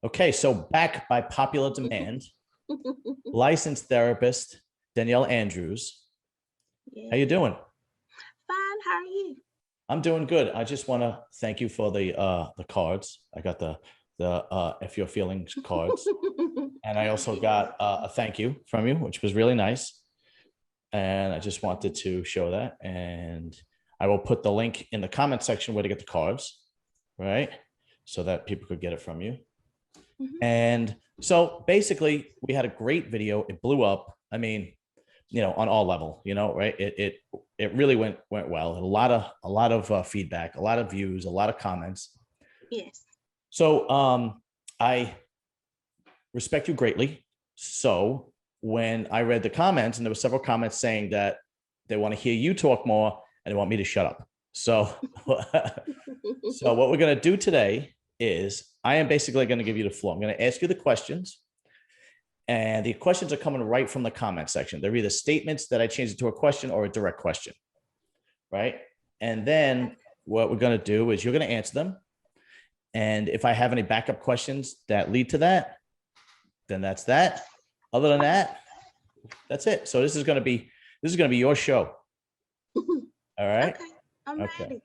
Okay, so back by popular demand, licensed therapist Danielle Andres. Yeah. How you doing? Fine. How are you? I'm doing good. I just want to thank you for the cards. I got the if your feelings cards, and I also You're got welcome. a thank you from you, which was really nice. And I just wanted to show that, and I will put the link in the comment section where to get the cards, right? So that people could get it from you. Mhm. And so basically, we had a great video. It blew up. I mean, on all level, right? It really went well. A lot of feedback, a lot of views, a lot of comments. Yes. So I respect you greatly. So when I read the comments, and there were several comments saying that they want to hear you talk more and they want me to shut up. So so what we're going to do today is I am basically going to give you the floor. I'm going to ask you the questions. And the questions are coming right from the comment section. They're either statements that I changed it to a question or a direct question, right? And then what we're going to do is you're going to answer them. And if I have any backup questions that lead to that, then that's that. Other than that, that's it. So this is going to be your show. All right. Okay. I'm Okay. ready.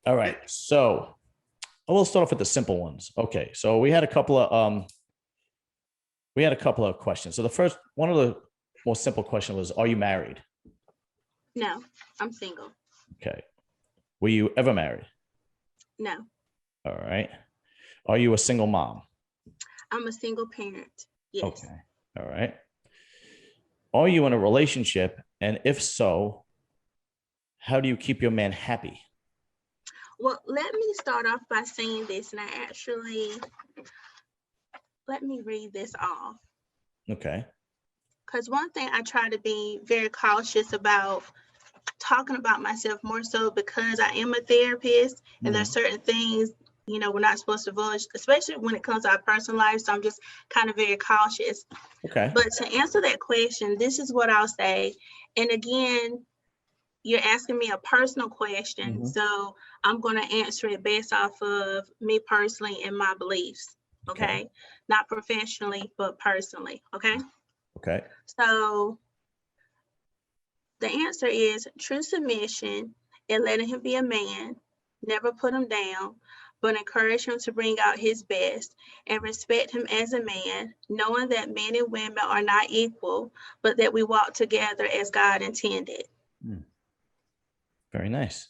All right. So we'll start off with the simple ones. Okay. So we had a couple of questions. So the first one of the most simple question was, are you married? No, I'm single. Okay. Were you ever married? No, All right. Are you a single mom? I'm a single parent. Yes. Okay. All right. Are you in a relationship? And if so, how do you keep your man happy? Well, let me start off by saying this, and let me read this off. Okay. Because one thing I try to be very cautious about talking about myself, more so because I am a therapist, and there's certain things we're not supposed to divulge, especially when it comes to our personal life. So I'm just kind of very cautious. Okay. But to answer that question, this is what I'll say. And again, you're asking me a personal question, so I'm going to answer it based off of me personally and my beliefs. Okay. Not professionally, but personally. Okay. Okay. So the answer is true submission and letting him be a man, never put him down, but encourage him to bring out his best and respect him as a man, knowing that men and women are not equal, but that we walk together as God intended. Very nice.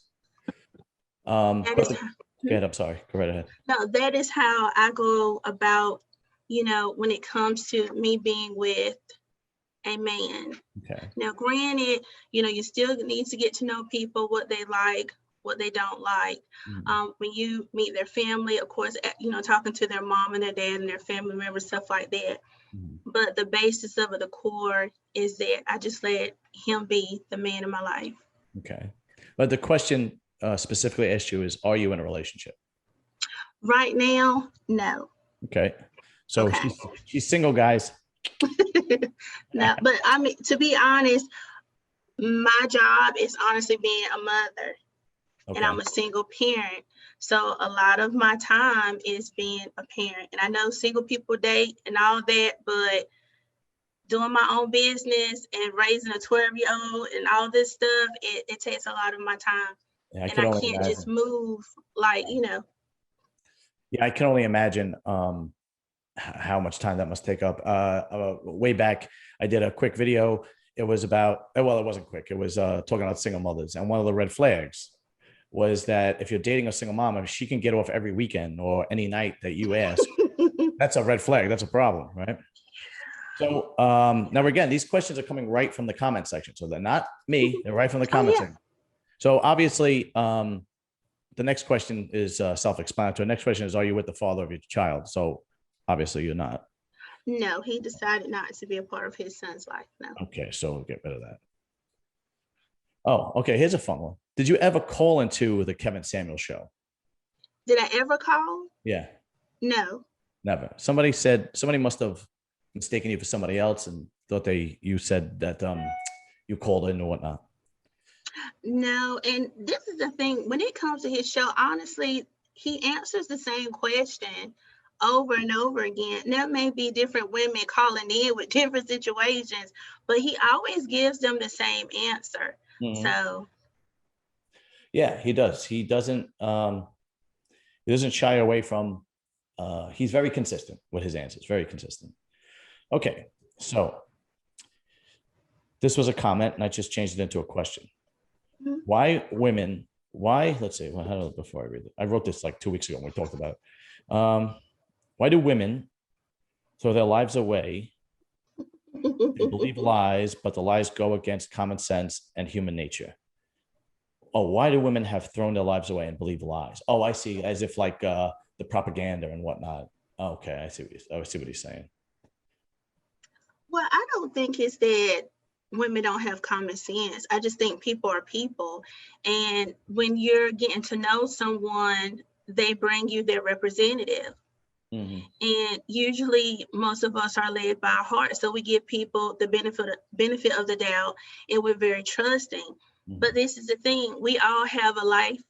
That is, Go ahead. I'm sorry. Go right ahead. no, that is how I go about, when it comes to me being with a man. Okay. Now, granted, you still need to get to know people, what they like, what they don't like. When you meet their family, of course, talking to their mom and their dad and their family members, stuff like that. But the basis of it, the core, is that I just let him be the man in my life. Okay. But the question specifically asked you is, are you in a relationship? Right now, no. Okay. So Okay. she's single, guys. No, but I mean, to be honest, my job is honestly being a mother. And I'm a single parent. So a lot of my time is being a parent. And I know single people date and all that, but doing my own business and raising a 12-year-old and all this stuff, it takes a lot of my time. Yeah, and I can't just move Yeah, I can only imagine how much time that must take up. Way back, I did a quick video. It was about, well, it wasn't quick. It was talking about single mothers. And one of the red flags was that if you're dating a single mom, if she can get off every weekend or any night that you ask, that's a red flag. That's a problem, right? So now again, these questions are coming right from the comment section. So they're not me, they're right from the comment section. So obviously, the next question is self-explanatory. Next question is, are you with the father of your child? So obviously you're not. No, he decided not to be a part of his son's life. No. Okay, so we'll get rid of that. Oh, okay. Here's a fun one. Did you ever call into the Kevin Samuel show? Did I ever call? Yeah. No. Never. Somebody must have mistaken you for somebody else and thought you said that you called in or whatnot. No, and this is the thing, when it comes to his show, honestly, he answers the same question over and over again. There may be different women calling in with different situations, but he always gives them the same answer. Mhm. So Yeah, he does. He doesn't shy away from, he's very consistent with his answers, very consistent. Okay, so this was a comment and I just changed it into a question. mhm. Let's see, before I read it, I wrote this like 2 weeks ago when we talked about it. Why do women throw their lives away and believe lies, but the lies go against common sense and human nature? Oh, why do women have thrown their lives away and believe lies? Oh, I see. As if like the propaganda and whatnot. Okay, I see what he's saying. Well, I don't think it's that women don't have common sense. I just think people are people. And when you're getting to know someone, they bring you their representative. Mm-hmm. And usually most of us are led by our heart. So we give people the benefit of the doubt, and we're very trusting. Mm-hmm. But this is the thing, we all have a life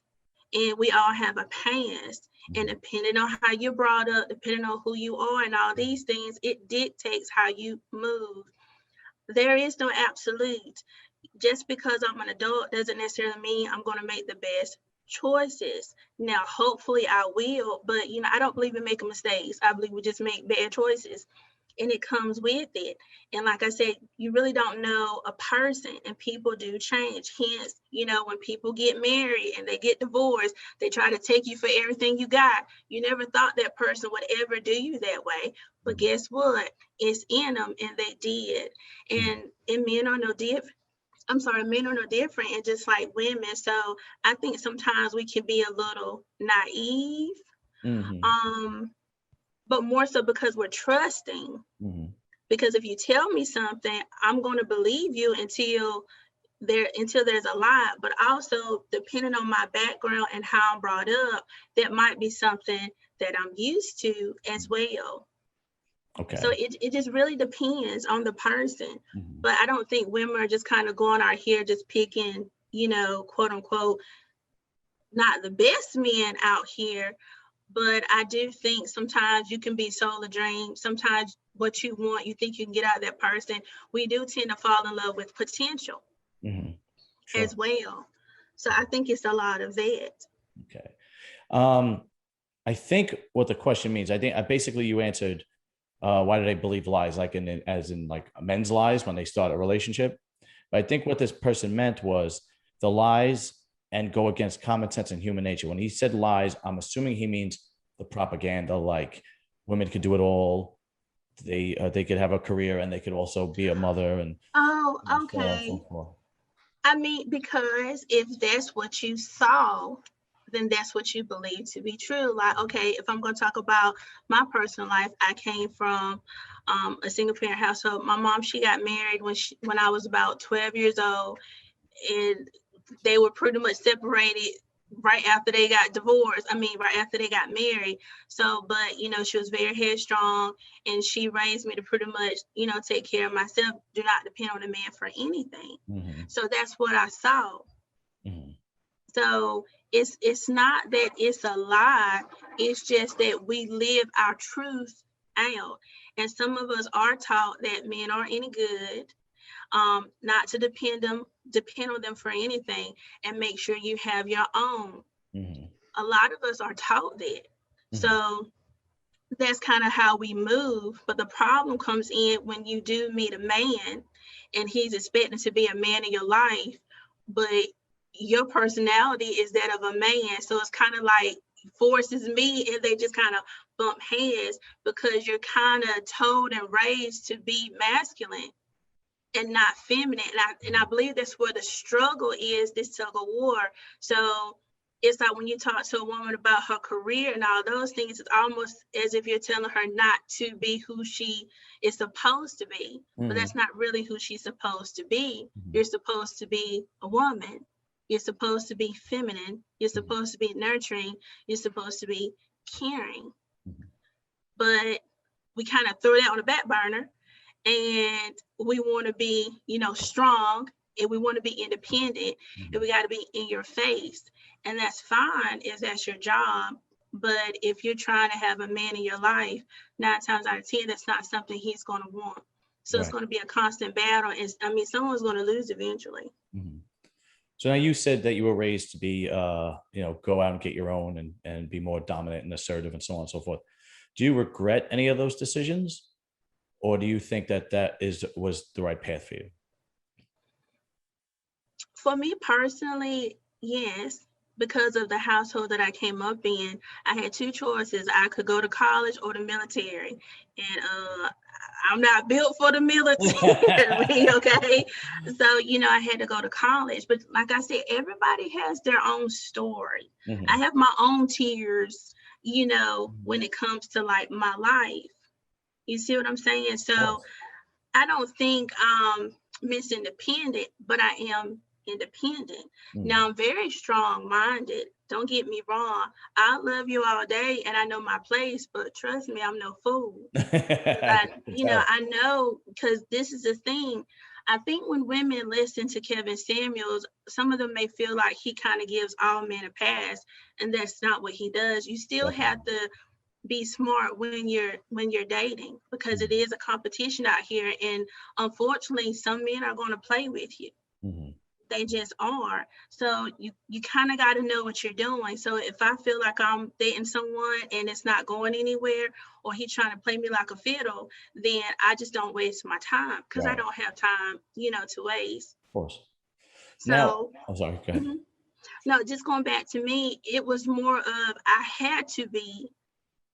and we all have a past. And depending on how you're brought up, depending on who you are and all these things, it dictates how you move. There is no absolute. Just because I'm an adult doesn't necessarily mean I'm going to make the best choices. Now, hopefully I will, but I don't believe in making mistakes. I believe we just make bad choices, and it comes with it. And like I said, you really don't know a person, and people do change. Hence, when people get married and they get divorced, they try to take you for everything you got. You never thought that person would ever do you that way, but guess what? It's in them, and they did. And men are no different. Men are no different, and just like women. So I think sometimes we can be a little naive, Mm-hmm. but more so because we're trusting. Mm-hmm. Because if you tell me something, I'm going to believe you until there's a lie. But also, depending on my background and how I'm brought up, that might be something that I'm used to as well. Okay. So it just really depends on the person. Mm-hmm. But I don't think women are just kind of going out here just picking, quote unquote, not the best men out here. But I do think sometimes you can be sold a dream. Sometimes what you want, you think you can get out of that person. We do tend to fall in love with potential Mm-hmm. Sure. as well. So I think it's a lot of that. Okay. I think what the question means, basically you answered, why do they believe lies? Like as in like men's lies when they start a relationship. But I think what this person meant was the lies and go against common sense and human nature. When he said lies, I'm assuming he means the propaganda, like women could do it all. They could have a career and they could also be a mother and Oh, so on and okay. so forth. Because if that's what you saw, then that's what you believe to be true. Like, okay, if I'm going to talk about my personal life, I came from a single parent household. My mom, she got married when I was about 12 years old, and they were pretty much separated right after they got divorced. Right after they got married. So, but she was very headstrong, and she raised me to pretty much, take care of myself. Do not depend on a man for anything. Mm-hmm. So that's what I saw. Mm-hmm. So it's not that it's a lie. It's just that we live our truth out. And some of us are taught that men aren't any good, not to depend on them for anything, and make sure you have your own. Mm-hmm. A lot of us are taught that. Mm-hmm. So that's kind of how we move. But the problem comes in when you do meet a man and he's expecting to be a man in your life, but your personality is that of a man. So it's kind of like forces me, and they just kind of bump heads because you're kind of told and raised to be masculine and not feminine. And I believe that's where the struggle is, this tug of war. So it's like when you talk to a woman about her career and all those things, it's almost as if you're telling her not to be who she is supposed to be. Mm-hmm. But that's not really who she's supposed to be. Mm-hmm. You're supposed to be a woman. You're supposed to be feminine. You're supposed to be nurturing. You're supposed to be caring. Mm-hmm. But we kind of throw that on the back burner, and we want to be, strong, and we want to be independent, Mm-hmm. and we got to be in your face. And that's fine if that's your job. But if you're trying to have a man in your life, 9 times out of 10, that's not something he's going to want. So it's Right. going to be a constant battle. And I mean, someone's going to lose eventually. Mhm. So now you said that you were raised to be, go out and get your own and be more dominant and assertive and so on and so forth. Do you regret any of those decisions, or do you think that was the right path for you? For me personally, yes, because of the household that I came up in, I had two choices. I could go to college or the military. And I'm not built for the military, okay? So, I had to go to college. But like I said, everybody has their own story. I Mhm. have my own tears, when it comes to like my life. You see what I'm saying? Of So course. I don't think Miss Independent, but I am independent. Mhm. Now I'm very strong-minded. Don't get me wrong. I love you all day and I know my place, but trust me, I'm no fool. I can tell. I know because this is the thing. I think when women listen to Kevin Samuels, some of them may feel like he kind of gives all men a pass, and that's not what he does. You still have Definitely. to be smart when you're dating because it Mhm. is a competition out here, and unfortunately some men are going to play with you. Mhm. They just are. So you kind of got to know what you're doing. So if I feel like I'm dating someone and it's not going anywhere, or he's trying to play me like a fiddle, then I just don't waste my time because I Right. don't have time, to waste. Of course. Now, So I'm sorry. Go ahead. mhm. No, just going back to me, it was more of I had to be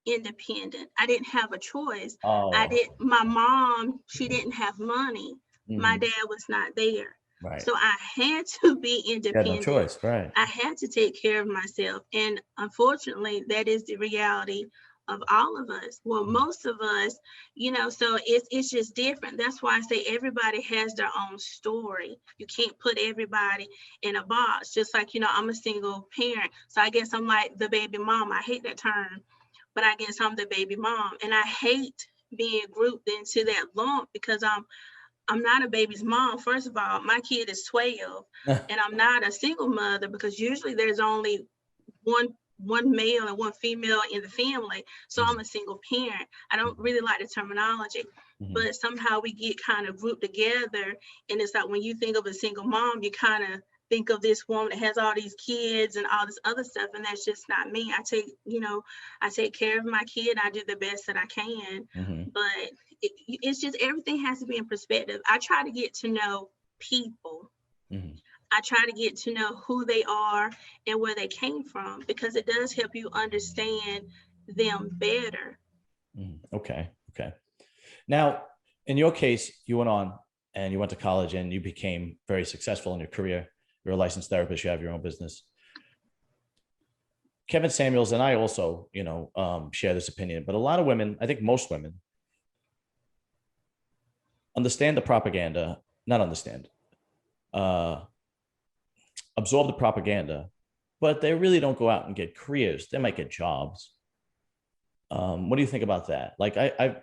independent. I didn't have a choice. Oh. My mom, she didn't have money. My Mhm. dad was not there. Right. So I had to be You had no independent. choice. Right. I had to take care of myself. And unfortunately, that is the reality of all of us. Well, Mhm. most of us, so it's just different. That's why I say everybody has their own story. You can't put everybody in a box. Just like, I'm a single parent. So I guess I'm like the baby mom. I hate that term, but I guess I'm the baby mom. And I hate being grouped into that lump because I'm not a baby's mom. First of all, my kid is 12 and I'm not a single mother because usually there's only one male and one female in the family. So I'm Mhm. a single parent. I don't really like the terminology, Mhm. but somehow we get kind of grouped together. And it's like when you think of a single mom, you kind of think of this woman that has all these kids and all this other stuff. And that's just not me. I take care of my kid. I do the best that I can. Mhm. But it's just everything has to be in perspective. I try to get to know people. Mhm. I try to get to know who they are and where they came from because it does help you understand them better. Mhm. Okay. Okay. Now, in your case, you went on and you went to college and you became very successful in your career. You're a licensed therapist. You have your own business. Kevin Samuels and I also, share this opinion, but a lot of women, I think most women, understand the propaganda, not understand, uh, absorb the propaganda, but they really don't go out and get careers. They might get jobs. What do you think about that? Like I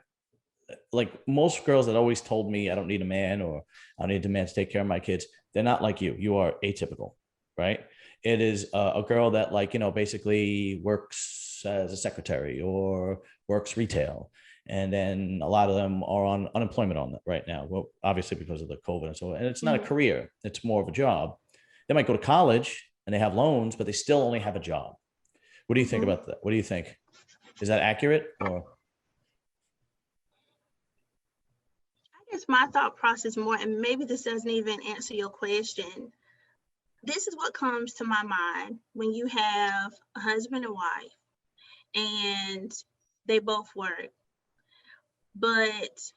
like most girls that always told me I don't need a man or I don't need a man to take care of my kids. They're not like you. You are atypical, right? It is a girl that basically works as a secretary or works retail. And then a lot of them are on unemployment on that right now. Well, obviously because of the COVID and so on. And it's not a Mhm. career. It's more of a job. They might go to college and they have loans, but they still only have a job. What do you think Mhm. about that? What do you think? Is that accurate or? I guess my thought process more, and maybe this doesn't even answer your question. This is what comes to my mind when you have a husband and wife and they both work, but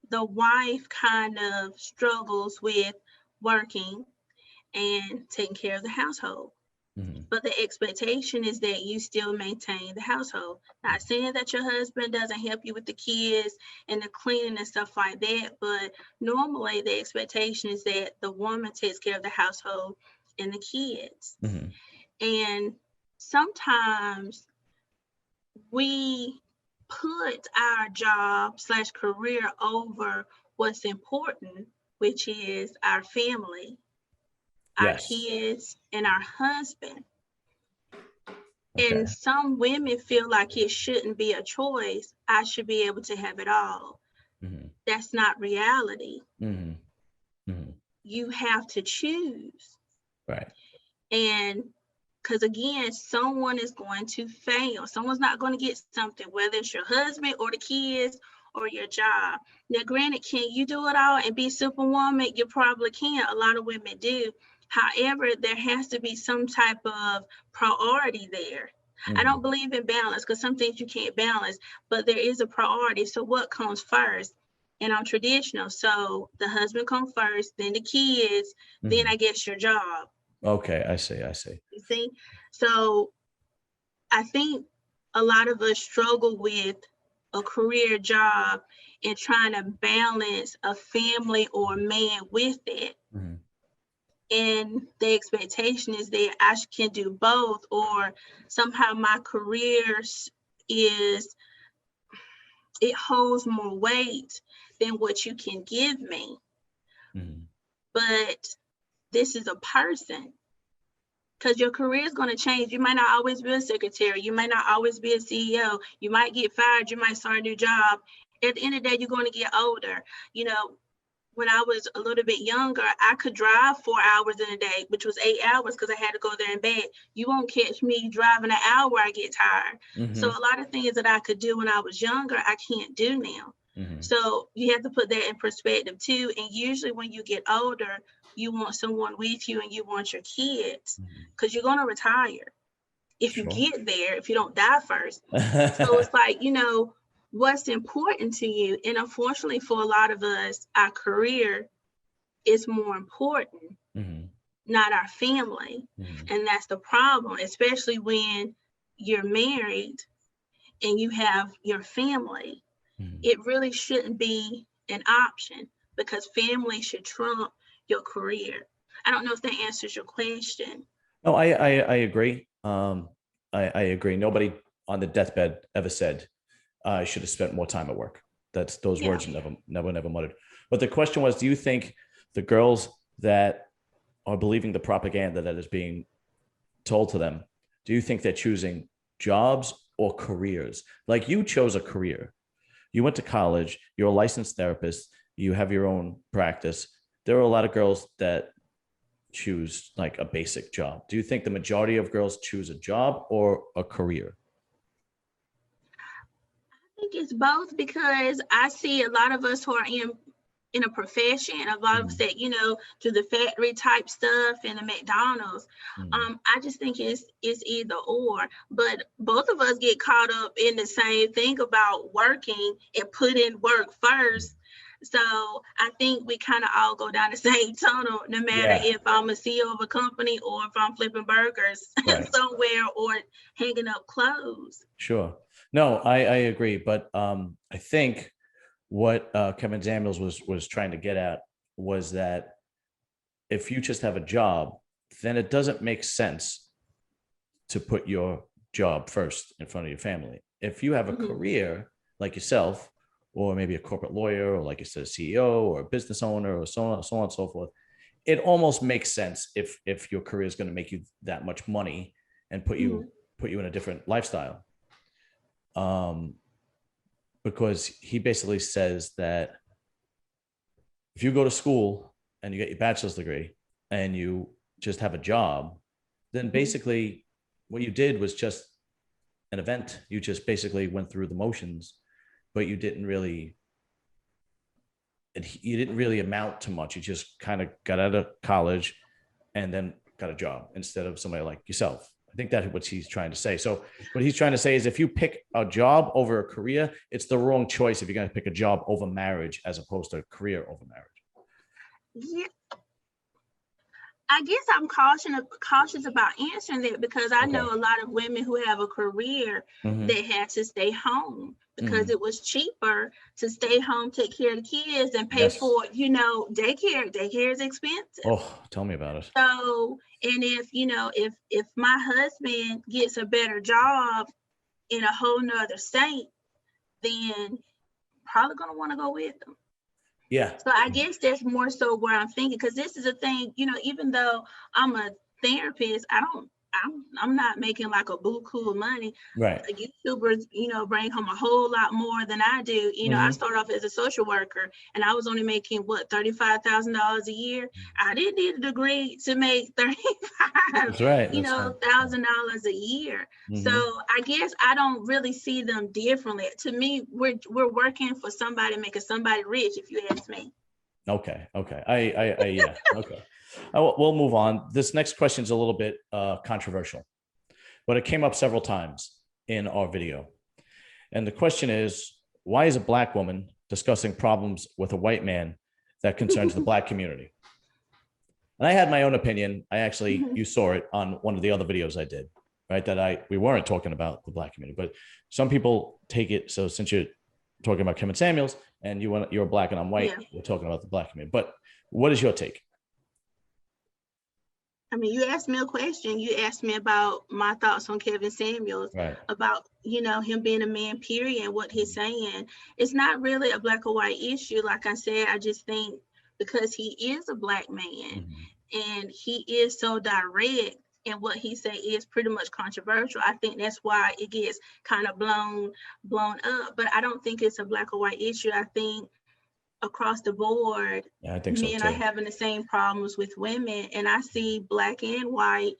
the wife kind of struggles with working and taking care of the household. Mhm. But the expectation is that you still maintain the household. Not saying that your husband doesn't help you with the kids and the cleaning and stuff like that, but normally the expectation is that the woman takes care of the household and the kids. Mhm. And sometimes we put our job slash career over what's important, which is our family, our Yes. kids, and our husband. Okay. And some women feel like it shouldn't be a choice. I should be able to have it all. Mm-hmm. That's not reality. Mm-hmm. Mm-hmm. You have to choose. Right. And because again, someone is going to fail. Someone's not going to get something, whether it's your husband or the kids or your job. Now, granted, can you do it all and be superwoman? You probably can. A lot of women do. However, there has to be some type of priority there. I Mm-hmm. don't believe in balance because some things you can't balance, but there is a priority. So what comes first? And I'm traditional. So the husband comes first, then the kids, then Mm-hmm. I guess your job. Okay. I see. I see. You see? So I think a lot of us struggle with a career job and trying to balance a family or a man with it. Mm-hmm. And the expectation is that I can do both, or somehow my career is, it holds more weight than what you can give me. Mm-hmm. But this is a person. Because your career is going to change. You might not always be a secretary. You might not always be a CEO. You might get fired. You might start a new job. At the end of the day, you're going to get older. You know, when I was a little bit younger, I could drive 4 hours in a day, which was 8 hours because I had to go there and back. You won't catch me driving an hour. I get tired. So Mm-hmm. a lot of things that I could do when I was younger, I can't do now. Mm-hmm. So you have to put that in perspective too. And usually when you get older, you want someone with you and you want your kids because you're going to retire if you Sure. get there, if you don't die first. So it's like, what's important to you. And unfortunately for a lot of us, our career is more important, Mm-hmm. not our family. Mm-hmm. And that's the problem, especially when you're married and you have your family. Mm-hmm. It really shouldn't be an option because family should trump your career. I don't know if that answers your question. No, I agree. I agree. Nobody on the deathbed ever said I should have spent more time at work. That's those Yeah. words never muttered. But the question was, do you think the girls that are believing the propaganda that is being told to them, do you think they're choosing jobs or careers? Like you chose a career. You went to college, you're a licensed therapist, you have your own practice. There are a lot of girls that choose like a basic job. Do you think the majority of girls choose a job or a career? I think it's both because I see a lot of us who are in a profession, a lot of us that, do the factory type stuff and the McDonald's. Mm-hmm. I just think it's either or, but both of us get caught up in the same thing about working and put in work first. So I think we kind of all go down the same tunnel, no matter Yeah. if I'm a CEO of a company or if I'm flipping burgers Right. somewhere or hanging up clothes. Sure. No, I agree. But I think what Kevin Samuels was trying to get at was that if you just have a job, then it doesn't make sense to put your job first in front of your family. If you have a Mhm. career like yourself, or maybe a corporate lawyer, or like you said, a CEO or a business owner, or so on and so forth, it almost makes sense if your career is going to make you that much money and put you in a different lifestyle. Because he basically says that if you go to school and you get your bachelor's degree and you just have a job, then basically what you did was just an event. You just basically went through the motions, but you didn't really amount to much. You just kind of got out of college and then got a job instead of somebody like yourself. I think that's what he's trying to say. So what he's trying to say is if you pick a job over a career, it's the wrong choice if you're going to pick a job over marriage as opposed to a career over marriage. Yeah, I guess I'm cautious about answering that because I know a lot of women who have a career that had to stay home because it was cheaper to stay home, take care of the kids, and pay for, daycare. Daycare is expensive. Oh, tell me about it. So, and if my husband gets a better job in a whole nother state, then probably gonna want to go with them. Yeah. So I guess that's more so where I'm thinking, because this is a thing, even though I'm a therapist, I I'm not making like a buku of money. Right. YouTubers, bring home a whole lot more than I do. I started off as a social worker and I was only making $35,000 a year. I didn't need a degree to make That's right. $1,000 a year. So I guess I don't really see them differently. To me, we're working for somebody, making somebody rich, if you ask me. Okay. Yeah. Okay. We'll move on. This next question is a little bit controversial, but it came up several times in our video. And the question is, why is a Black woman discussing problems with a white man that concerns the Black community? And I had my own opinion. You saw it on one of the other videos I did, right? That we weren't talking about the Black community, but some people take it. So since you're talking about Kevin Samuels and you're Black and I'm white, we're talking about the Black community. But what is your take? I mean, you asked me a question. You asked me about my thoughts on Kevin Samuels, right, about, him being a man, period, and what he's saying. It's not really a Black or white issue. Like I said, I just think because he is a Black man and he is so direct, and what he say is pretty much controversial, I think that's why it gets kind of blown up. But I don't think it's a Black or white issue. I think across the board, I think men are having the same problems with women, and I see Black and white,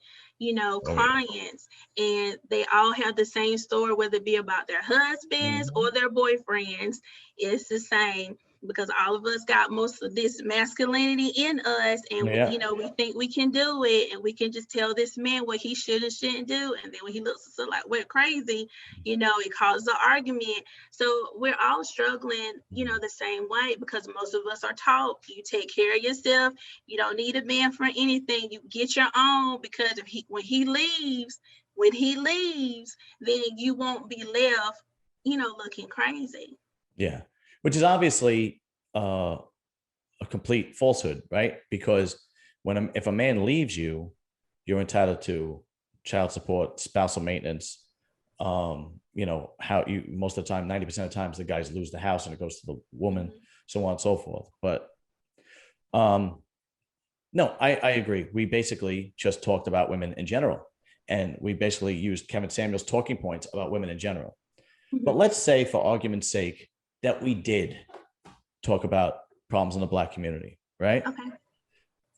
clients, and they all have the same story, whether it be about their husbands or their boyfriends. It's the same, because all of us got most of this masculinity in us, and we think we can do it, and we can just tell this man what he should and shouldn't do, and then when he looks at us like we're crazy, it causes an argument. So we're all struggling, the same way, because most of us are taught, you take care of yourself, you don't need a man for anything, you get your own, because when he leaves, then you won't be left, looking crazy. Yeah. Which is obviously a complete falsehood, right? Because if a man leaves you, you're entitled to child support, spousal maintenance. How you, most of the time, 90% of the times, the guys lose the house and it goes to the woman, so on and so forth. But no, I agree. We basically just talked about women in general, and we basically used Kevin Samuels' talking points about women in general. But let's say, for argument's sake, that we did talk about problems in the Black community, right? Okay.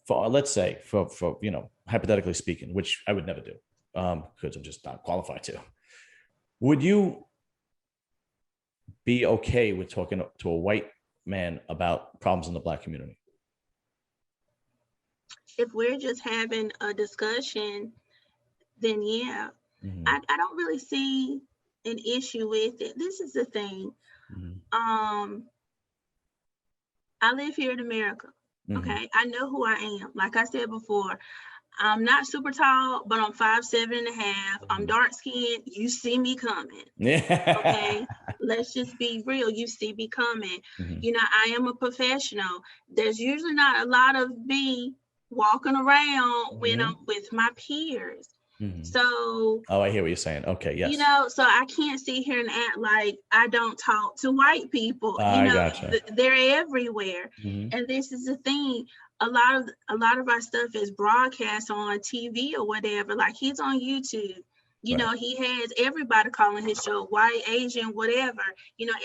Let's say, for hypothetically speaking, which I would never do, because I'm just not qualified to. Would you be okay with talking to a white man about problems in the Black community? If we're just having a discussion, then yeah. I don't really see an issue with it. This is the thing. I live here in America. Okay. I know who I am. Like I said before, I'm not super tall, but I'm 5'7.5". I'm dark skinned. You see me coming. Okay. Let's just be real. You see me coming. I am a professional. There's usually not a lot of me walking around when I'm with my peers. So, I hear what you're saying. Okay, yes. So I can't sit here and act like I don't talk to white people. Gotcha. They're everywhere. And this is the thing. A lot of our stuff is broadcast on TV or whatever. Like, he's on YouTube. He has everybody calling his show, white, Asian, whatever.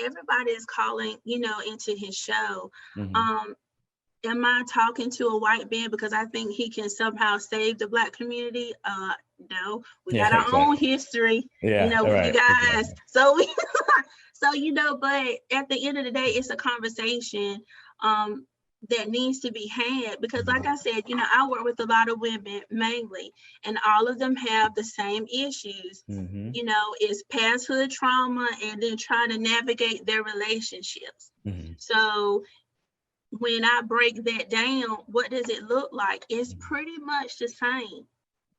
Everybody is calling, into his show. Am I talking to a white man because I think he can somehow save the Black community? No, we got our own history, you guys. Exactly. So, but at the end of the day, it's a conversation that needs to be had, because like I said, I work with a lot of women mainly, and all of them have the same issues. It's pasthood trauma and then trying to navigate their relationships. So when I break that down, what does it look like? It's pretty much the same.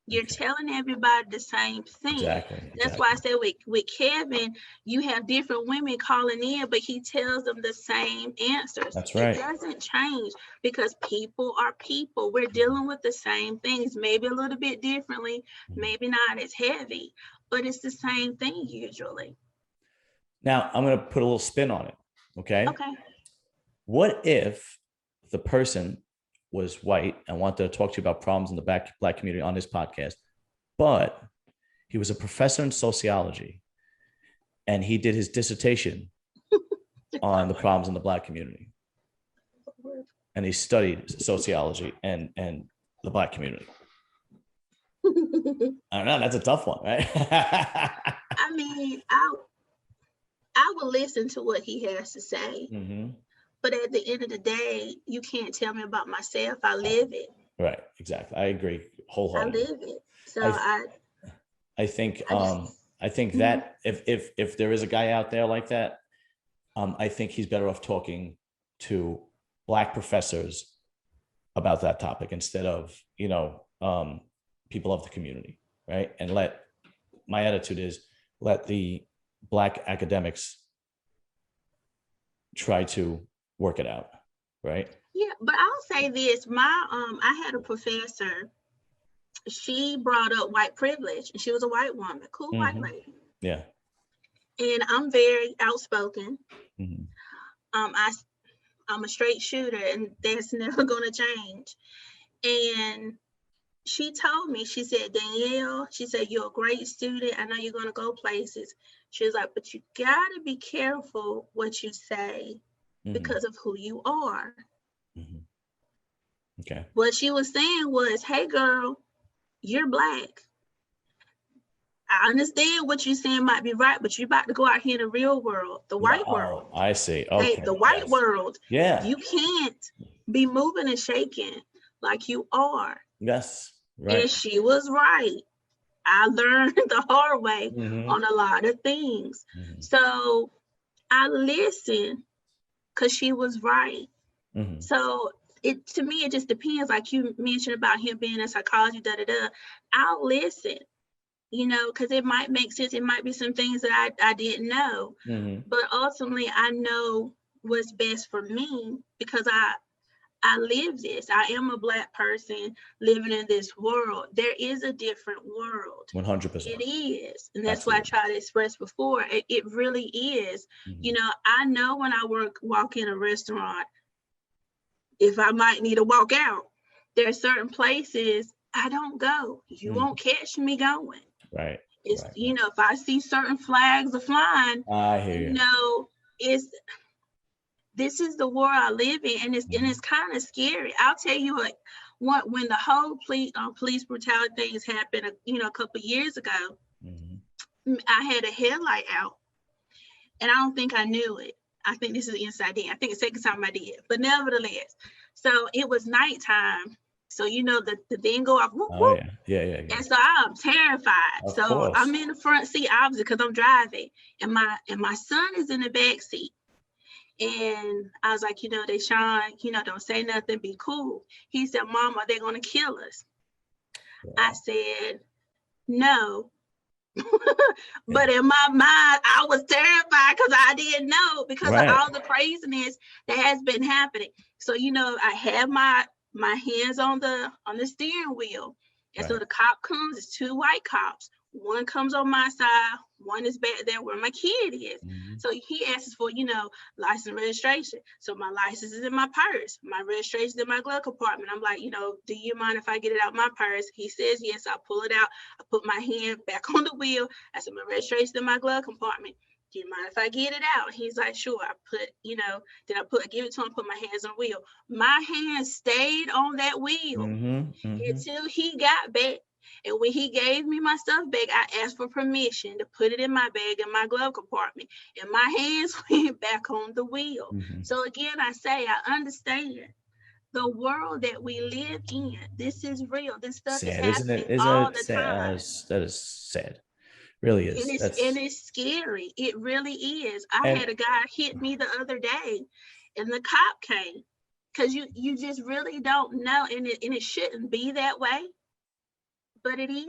You're telling everybody the same thing. Exactly. That's why I said with Kevin, you have different women calling in, but he tells them the same answers. That's right. It doesn't change, because people are people. We're dealing with the same things, maybe a little bit differently, maybe not as heavy, but it's the same thing usually. Now, I'm going to put a little spin on it. Okay. What if the person was white and wanted to talk to you about problems in the Black community on this podcast, but he was a professor in sociology, and he did his dissertation on the problems in the Black community. And he studied sociology and the Black community. I don't know. That's a tough one, right? I mean, I will listen to what he has to say. Mm-hmm. But at the end of the day, you can't tell me about myself. I live it. Right. Exactly. I agree I wholeheartedly. live it. So I think mm-hmm. that if there is a guy out there like that, I think he's better off talking to Black professors about that topic instead of, people of the community, right? And my attitude is let the Black academics try to work it out, right? Yeah, but I'll say this: I had a professor. She brought up white privilege, and she was a white woman, cool Mm-hmm. white lady. Yeah. And I'm very outspoken. Mm-hmm. I'm a straight shooter, and that's never going to change. And she told me, she said, Danielle, she said, you're a great student. I know you're going to go places. She was like, but you got to be careful what you say because of who you are. Mm-hmm. Okay. What she was saying was, hey, girl, you're Black. I understand what you're saying might be right, but you're about to go out here in the real world, the white world. I see. Okay. Hey, the white world. Yeah. You can't be moving and shaking like you are. Yes. Right. And she was right. I learned the hard way on a lot of things. Mm-hmm. So I listened because she was right. Mm-hmm. So to me, it just depends. Like you mentioned about him being in psychology, I'll listen, because it might make sense. It might be some things that I didn't know. Mm-hmm. But ultimately, I know what's best for me because I live this. I am a Black person living in this world. There is a different world. 100%. It is. And that's what I tried to express before. It really is. Mm-hmm. I know when I walk in a restaurant, if I might need to walk out, there are certain places I don't go. You won't catch me going. Right. It's, if I see certain flags are flying, I hear you. This is the world I live in, and it's kind of scary. I'll tell you what, when the whole police brutality things happened, a couple of years ago, I had a headlight out, and I don't think I knew it. I think this is inside in. I think it's the second time I did, but nevertheless, so it was nighttime. So the thing go off. Whoop, whoop. Yeah. And so I'm terrified. Of course. I'm in the front seat, obviously, because I'm driving, and my son is in the back seat. And I was like, Deshaun, don't say nothing, be cool. He said, Mama, they're going to kill us. Yeah. I said, no. But in my mind, I was terrified because I didn't know because of all the craziness that has been happening. So, I have my hands on the steering wheel. And so the cop comes, it's two white cops. One comes on my side, one is back there where my kid is. Mm-hmm. So he asks for, license and registration. So my license is in my purse. My registration is in my glove compartment. I'm like, do you mind if I get it out my purse? He says, yes, I pull it out. I put my hand back on the wheel. I said, my registration in my glove compartment. Do you mind if I get it out? He's like, sure. I put, then I give it to him, put my hands on the wheel. My hands stayed on that wheel until he got back. And when he gave me my stuff back, I asked for permission to put it in my bag in my glove compartment. And my hands went back on the wheel. Mm-hmm. So again, I say, I understand the world that we live in. This is real. This stuff is happening all the time. That is sad. Really is. And it's scary. It really is. I had a guy hit me the other day and the cop came because you just really don't know. And it shouldn't be that way. But it is.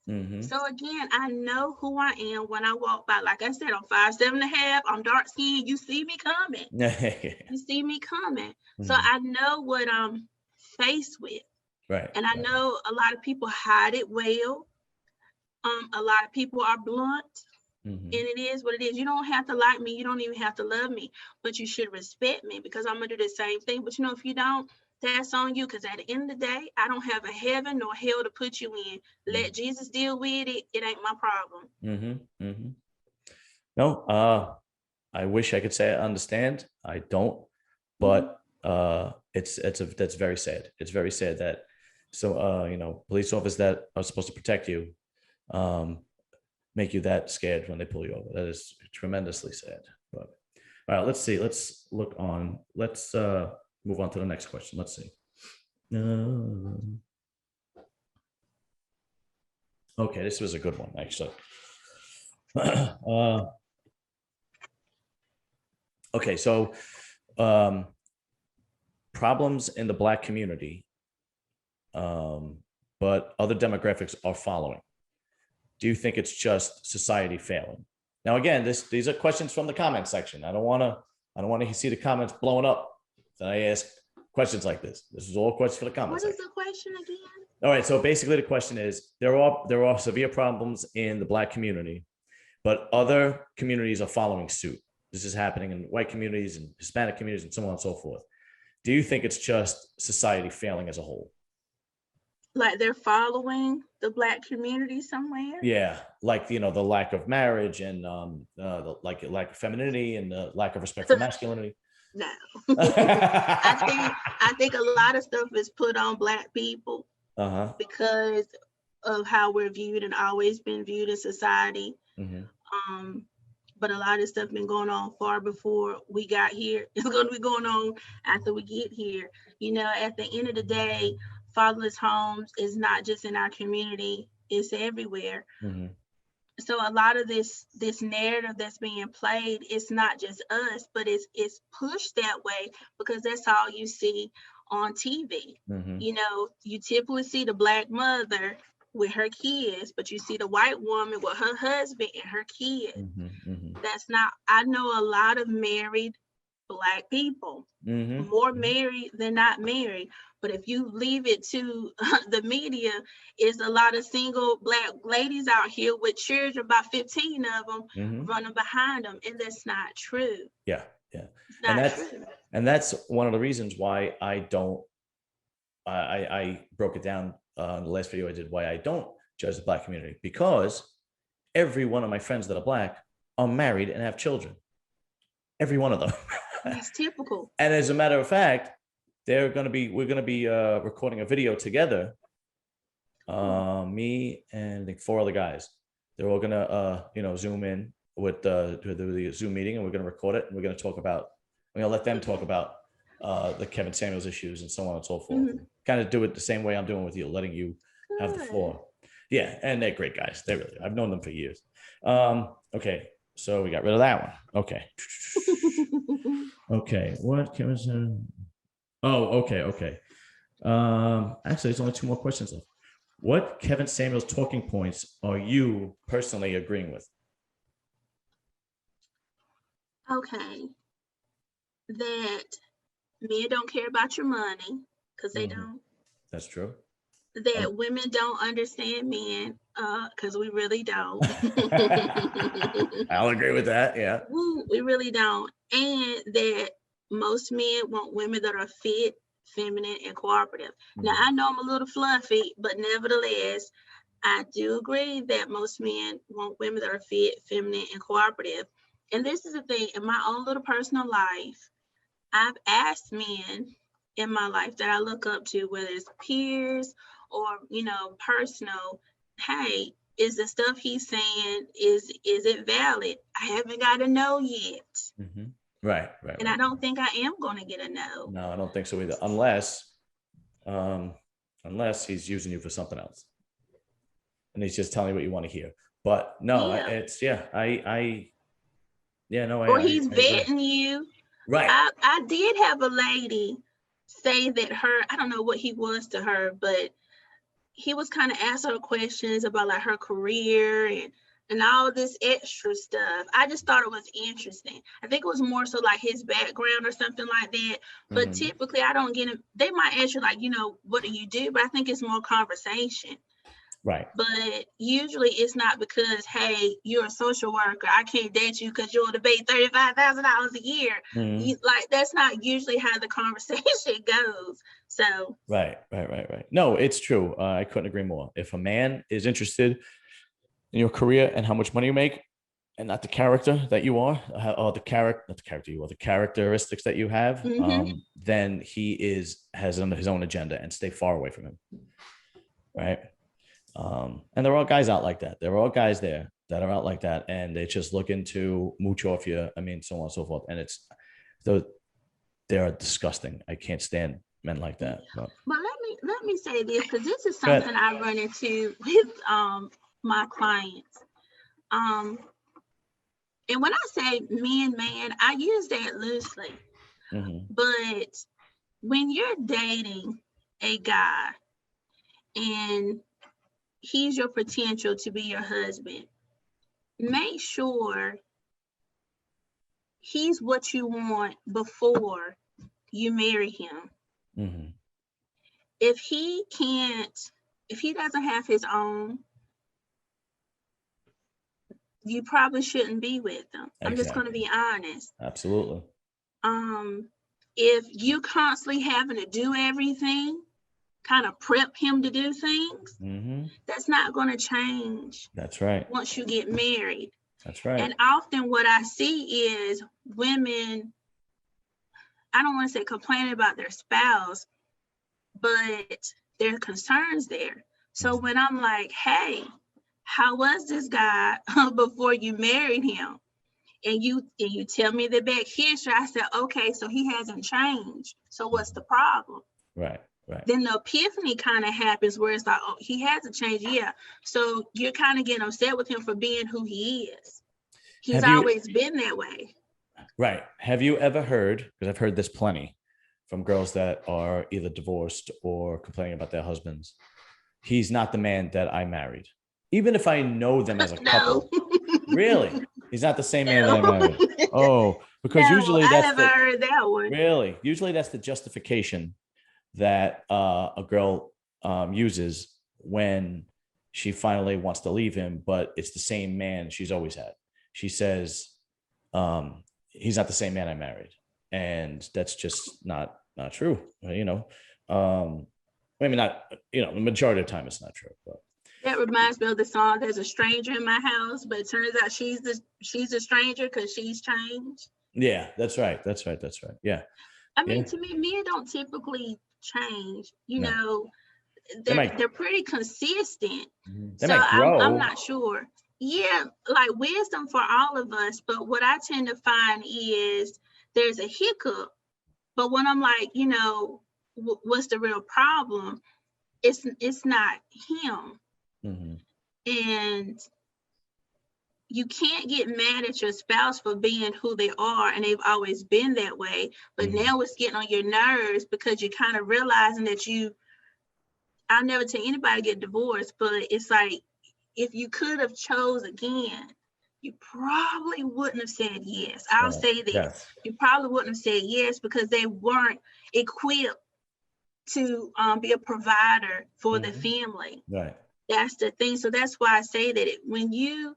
Mm-hmm. So again, I know who I am when I walk by. Like I said, I'm 5'7.5". I'm dark skinned. You see me coming. You see me coming. Mm-hmm. So I know what I'm faced with. Right. And I know a lot of people hide it well. A lot of people are blunt. Mm-hmm. And it is what it is. You don't have to like me. You don't even have to love me. But you should respect me because I'm going to do the same thing. But if you don't, that's on you. Because at the end of the day, I don't have a heaven nor hell to put you in. Let Jesus deal with it. It ain't my problem. No, I wish I could say I understand. I don't, but that's very sad. It's very sad that police officers that are supposed to protect you make you that scared when they pull you over. That is tremendously sad. But all right, let's see. Let's look on. Let's move on to the next question. Let's see. Okay, this was a good one, actually. Okay, so problems in the Black community, but other demographics are following. Do you think it's just society failing? Now, again, these are questions from the comment section. I don't want to see the comments blowing up. Then I ask questions like this. This is all questions for the comments. What is the question again? All right. So basically, the question is: there are severe problems in the Black community, but other communities are following suit. This is happening in white communities and Hispanic communities and so on and so forth. Do you think it's just society failing as a whole? Like they're following the Black community somewhere? Yeah, like the lack of marriage and the lack of femininity and the lack of respect for masculinity. No. I think a lot of stuff is put on Black people because of how we're viewed and always been viewed in society. But a lot of stuff been going on far before we got here. It's going to be going on after we get here. At the end of the day, fatherless homes is not just in our community, it's everywhere. So a lot of this narrative that's being played, it's not just us, but it's pushed that way because that's all you see on TV. You typically see the Black mother with her kids, but you see the white woman with her husband and her kids. That's not, I know a lot of married Black people, more married than not married. But if you leave it to the media, it's a lot of single Black ladies out here with children, about 15 of them running behind them. And that's not true. Yeah. And that's one of the reasons why I broke it down in the last video I did, why I don't judge the Black community, because every one of my friends that are Black are married and have children. Every one of them. That's typical. And as a matter of fact, we're going to be recording a video together. Me and I think 4 other guys. They're all going to Zoom in with the Zoom meeting, and we're going to record it, and we're going to let them talk about the Kevin Samuels issues and so on and so forth. Kind of do it the same way I'm doing with you, letting you have the floor. Yeah, and they're great guys. They really are. I've known them for years. Okay, so we got rid of that one. Okay. Okay, what Kevin said? Oh, okay. Actually, there's only 2 more questions left. What Kevin Samuels talking points are you personally agreeing with? Okay, that men don't care about your money because they don't. That's true. That women don't understand men because we really don't. I'll agree with that. Yeah. We really don't. And that most men want women that are fit, feminine, and cooperative. Now, I know I'm a little fluffy, but nevertheless, I do agree that most men want women that are fit, feminine, and cooperative. And this is the thing, in my own little personal life, I've asked men in my life that I look up to, whether it's peers or, personal, hey, is the stuff he's saying, is it valid? I haven't got a no yet. Right. And I don't think I am going to get a no. No, I don't think so either. Unless he's using you for something else. And he's just telling you what you want to hear. But no, it's, Or he's vetting you. Right. I did have a lady say that I don't know what he was to her, but he was kind of asking her questions about like her career and all this extra stuff. I just thought it was interesting. I think it was more so like his background or something like that. But typically I don't get it. They might ask you like, what do you do? But I think it's more conversation. Right. But usually it's not because, hey, you're a social worker, I can't date you because you'll debate $35,000 a year. Mhm. Like, that's not usually how the conversation goes. So Right. No, it's true. I couldn't agree more. If a man is interested in your career and how much money you make, and not the character that you are, or the character, not the character you are, the characteristics that you have, then he has his own agenda, and stay far away from him. Right. And there are all guys out like that. There are all guys there that are out like that, and they just looking to mooch off you. I mean, so on and so forth. And they are disgusting. I can't stand men like that. But let me say this, because this is something I run into with my clients. And when I say man, I use that loosely. But when you're dating a guy and he's your potential to be your husband, make sure he's what you want before you marry him. If he doesn't have his own, you probably shouldn't be with them. Exactly. I'm just going to be honest. Absolutely. If you constantly having to do everything, kind of prep him to do things, that's not going to change. That's right. Once you get married. That's right. And often what I see is women, I don't want to say complaining about their spouse, but there are concerns there. So when I'm like, hey, how was this guy before you married him? And you tell me the back history, I said, okay, so he hasn't changed. So what's the problem? Right. Then the epiphany kind of happens where it's like, oh, he hasn't changed. Yeah. So you're kind of getting upset with him for being who he is. He's always been that way. Right. Have you ever heard, because I've heard this plenty from girls that are either divorced or complaining about their husbands, he's not the man that I married. Even if I know them as a couple. Really? He's not the same man that I married. Oh, because usually that's I never heard that one. Really? Usually that's the justification that a girl uses when she finally wants to leave him, but it's the same man she's always had. She says, he's not the same man I married. And that's just not true. Maybe not, the majority of the time it's not true. But that reminds me of the song, There's a Stranger in My House, but it turns out she's a stranger because she's changed. Yeah, that's right. Yeah. I mean, to me, men don't typically change. They're pretty consistent. They might grow. I'm not sure. Yeah, like wisdom for all of us. But what I tend to find is there's a hiccup. But when I'm like, what's the real problem? It's not him. And you can't get mad at your spouse for being who they are and they've always been that way. But now it's getting on your nerves because you're kind of realizing that I'll never tell anybody to get divorced, but it's like, if you could have chose again, you probably wouldn't have said yes. I'll say this. Yes. You probably wouldn't have said yes because they weren't equipped to be a provider for the family. Right. That's the thing. So that's why I say that when you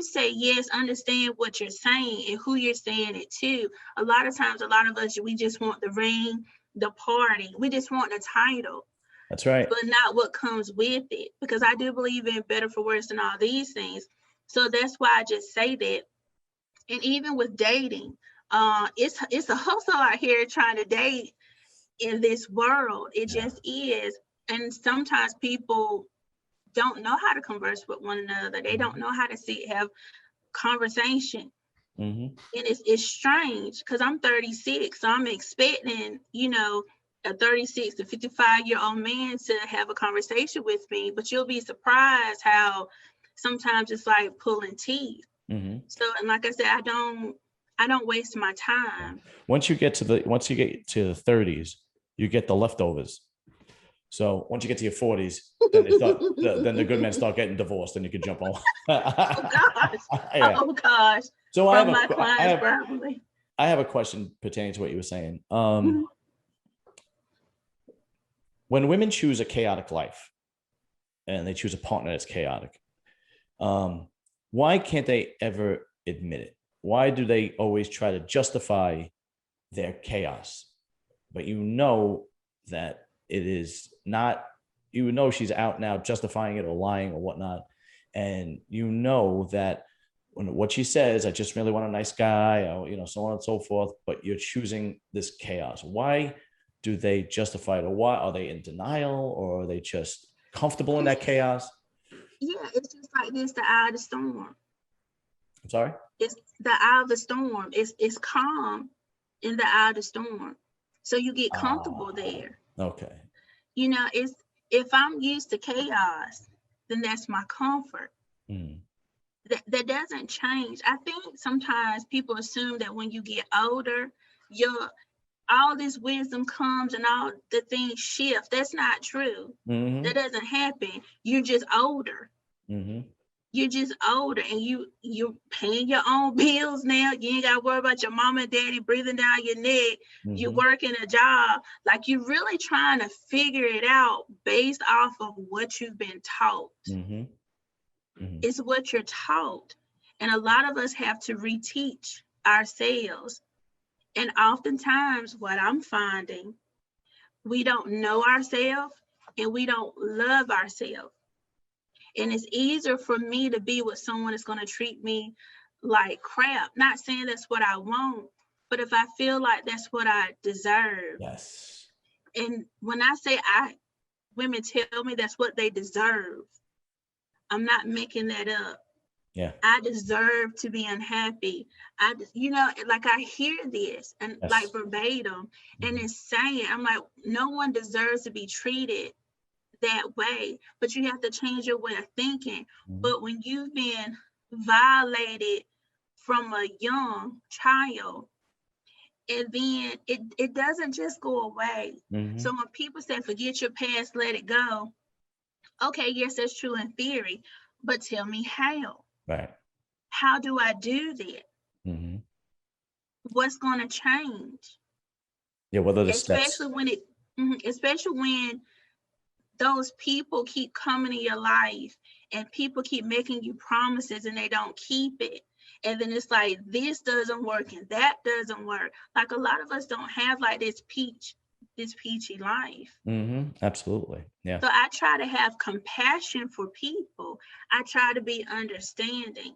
say yes, understand what you're saying and who you're saying it to. A lot of times, a lot of us, we just want the ring, the party. We just want the title. That's right. But not what comes with it. Because I do believe in better for worse than all these things. So that's why I just say that. And even with dating, it's a hustle out here trying to date in this world. It just is. And sometimes people don't know how to converse with one another. They don't know how to have conversation. And it's strange because I'm 36, so I'm expecting, a 36 to 55-year-old man to have a conversation with me, but you'll be surprised how sometimes it's like pulling teeth. So, and like I said, I don't waste my time. Once you get to the 30s, you get the leftovers. So once you get to your 40s, then the good men start getting divorced, and you can jump on. Oh gosh. So I have a question pertaining to what you were saying. When women choose a chaotic life, and they choose a partner that's chaotic. Why can't they ever admit it? Why do they always try to justify their chaos? But you know that it is not, you know, she's out now justifying it or lying or whatnot. And you know that when what she says, I just really want a nice guy, or, you know, so on and so forth, but you're choosing this chaos. Why do they justify it? Or why are they in denial, or are they just comfortable in that chaos? Yeah, it's just like this, the eye of the storm. I'm sorry? It's the eye of the storm. It's calm in the eye of the storm. So you get comfortable there. Okay. You know, it's if I'm used to chaos, then that's my comfort. That doesn't change. I think sometimes people assume that when you get older, your all this wisdom comes and all the things shift. That's not true. That doesn't happen. You're just older. You're just older, and you're paying your own bills now. You ain't got to worry about your mama and daddy breathing down your neck. You're working a job. Like, you're really trying to figure it out based off of what you've been taught. It's what you're taught. And a lot of us have to reteach ourselves. And oftentimes what I'm finding, we don't know ourselves and we don't love ourselves. And it's easier for me to be with someone that's going to treat me like crap. Not saying that's what I want, but if I feel like that's what I deserve. Yes. And when I say women tell me that's what they deserve, I'm not making that up. Yeah. I deserve to be unhappy. You know, like I hear this and like verbatim, and it's saying, I'm like, no one deserves to be treated that way, but you have to change your way of thinking. But when you've been violated from a young child, and then it doesn't just go away. So when people say forget your past, let it go, okay, yes, that's true in theory, but tell me how. Right. How do I do that? What's going to change? Yeah, what are the especially steps? when especially when those people keep coming in your life and people keep making you promises and they don't keep it. And then it's like, this doesn't work and that doesn't work. Like, a lot of us don't have like this peachy life. Absolutely. Yeah. So I try to have compassion for people. I try to be understanding,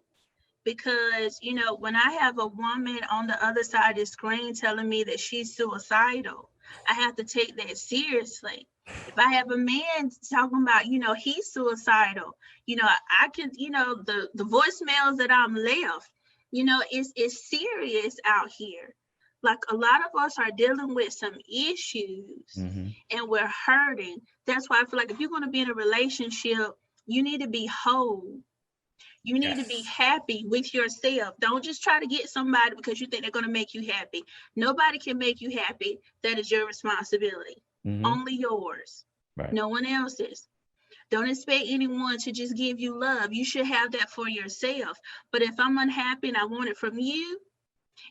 because, you know, when I have a woman on the other side of the screen telling me that she's suicidal, I have to take that seriously. If I have a man talking about, you know, he's suicidal, you know, I can, you know, the voicemails that I'm left, you know, it's serious out here. Like, a lot of us are dealing with some issues and we're hurting. That's why I feel like if you're going to be in a relationship, you need to be whole. You need to be happy with yourself. Don't just try to get somebody because you think they're going to make you happy. Nobody can make you happy. That is your responsibility. Only yours. Right. No one else's. Don't expect anyone to just give you love. You should have that for yourself. But if I'm unhappy and I want it from you,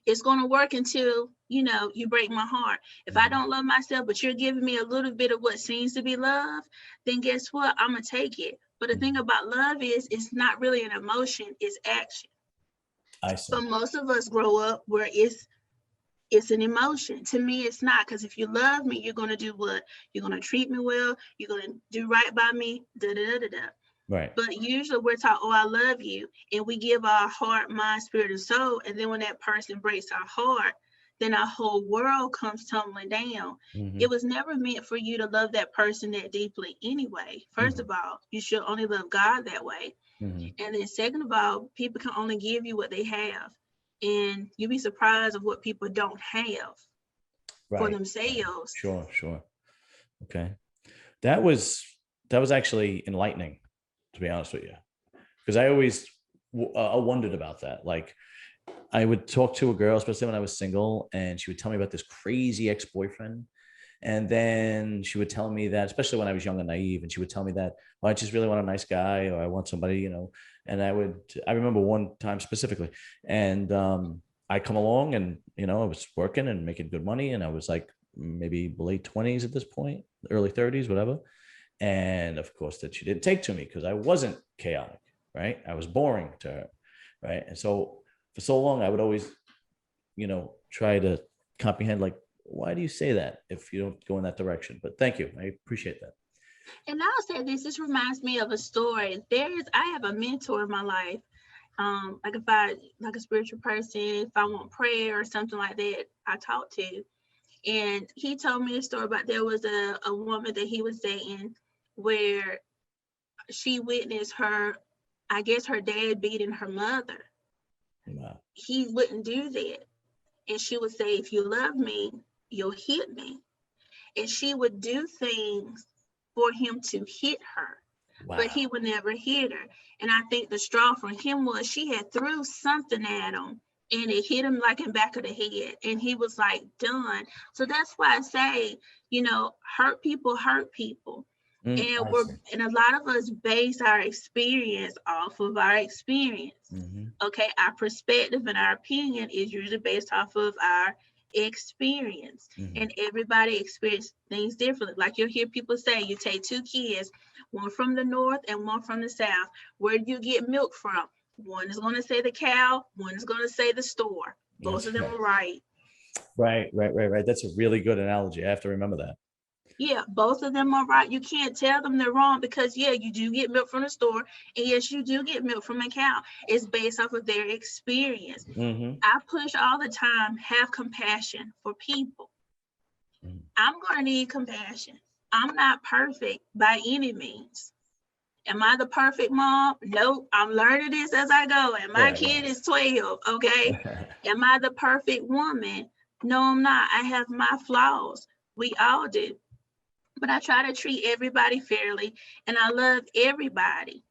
it's going to work until, you know, you break my heart. If I don't love myself, but you're giving me a little bit of what seems to be love, then guess what? I'm going to take it. But the thing about love is, it's not really an emotion, it's action. I see. So most of us grow up where it's an emotion. To me, it's not, because if you love me, you're going to do what? You're going to treat me well. You're going to do right by me. Right. But usually we're taught, oh, I love you. And we give our heart, mind, spirit, and soul. And then when that person breaks our heart, then our whole world comes tumbling down. It was never meant for you to love that person that deeply anyway. First of all, you should only love God that way. And then second of all, people can only give you what they have. And you'd be surprised of what people don't have for themselves. Sure. Okay. That was actually enlightening, to be honest with you, because I always wondered about that. Like, I would talk to a girl, especially when I was single, and she would tell me about this crazy ex-boyfriend. And then she would tell me that, especially when I was young and naive, and she would tell me that, well, I just really want a nice guy, or I want somebody, you know. And I remember one time specifically, and I come along, and, you know, I was working and making good money, and I was like maybe late 20s at this point, early 30s, whatever. And of course that she didn't take to me because I wasn't chaotic, right? I was boring to her, right? And so for so long, I would always, try to comprehend, like, why do you say that if you don't go in that direction? But thank you. I appreciate that. And I'll say this reminds me of a story. I have a mentor in my life. Like if I, like a spiritual person, if I want prayer or something like that, I talk to. And he told me a story about there was a woman that he was dating where she witnessed her dad beating her mother. Wow. He wouldn't do that. And she would say, if you love me, you'll hit me. And she would do things for him to hit her. Wow. But he would never hit her. And I think the straw for him was she had threw something at him and it hit him like in back of the head. And he was like, done. So that's why I say, hurt people hurt people. And a lot of us base our experience off of our experience. Mm-hmm. Okay, our perspective and our opinion is usually based off of our experience. Mm-hmm. And everybody experiences things differently. Like you'll hear people say, you take two kids, one from the north and one from the south. Where do you get milk from? One is going to say the cow, one is going to say the store. Both of them are right. Right. That's a really good analogy. I have to remember that. Yeah, both of them are right. You can't tell them they're wrong because, yeah, you do get milk from the store. And yes, you do get milk from a cow. It's based off of their experience. Mm-hmm. I push all the time, have compassion for people. Mm-hmm. I'm going to need compassion. I'm not perfect by any means. Am I the perfect mom? Nope. I'm learning this as I go. And my kid is 12, okay? Am I the perfect woman? No, I'm not. I have my flaws. We all do. But I try to treat everybody fairly, and I love everybody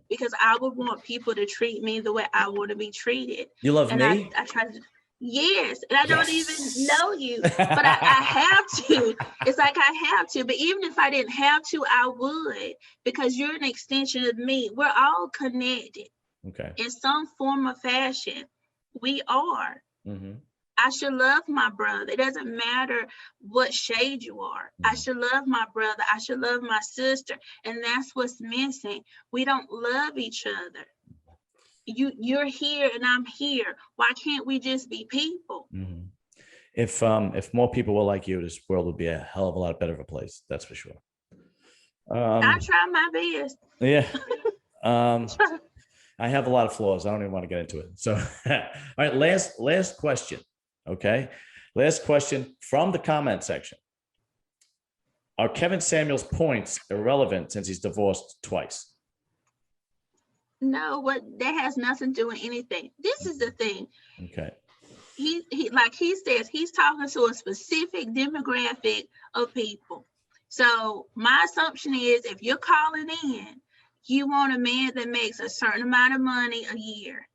because I would want people to treat me the way I want to be treated. You love me? I try to, yes, and I don't even know you, but I have to. It's like I have to, but even if I didn't have to, I would, because you're an extension of me. We're all connected in some form or fashion. We are. Mm-hmm. I should love my brother. It doesn't matter what shade you are. I should love my brother. I should love my sister. And that's what's missing. We don't love each other. You're here and I'm here. Why can't we just be people? Mm-hmm. If more people were like you, this world would be a hell of a lot better of a place. That's for sure. I try my best. Yeah. I have a lot of flaws. I don't even want to get into it. So, all right, last question. Okay. Last question from the comment section. Are Kevin Samuel's points irrelevant since he's divorced twice? No, that has nothing to do with anything. This is the thing. Okay. He like he says, he's talking to a specific demographic of people. So my assumption is if you're calling in, you want a man that makes a certain amount of money a year.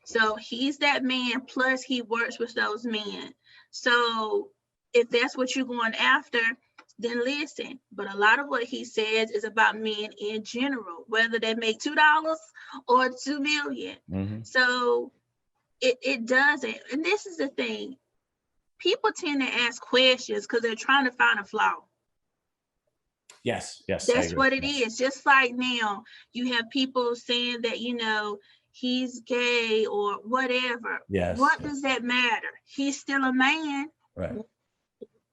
So he's that man, plus he works with those men. So if that's what you're going after, then listen. But a lot of what he says is about men in general, whether they make $2 or $2 million. Mm-hmm. So it doesn't. And this is the thing. People tend to ask questions because they're trying to find a flaw. Yes. That's what it is. Just like now, you have people saying that, he's gay or whatever. Yes. What does that matter? He's still a man. Right.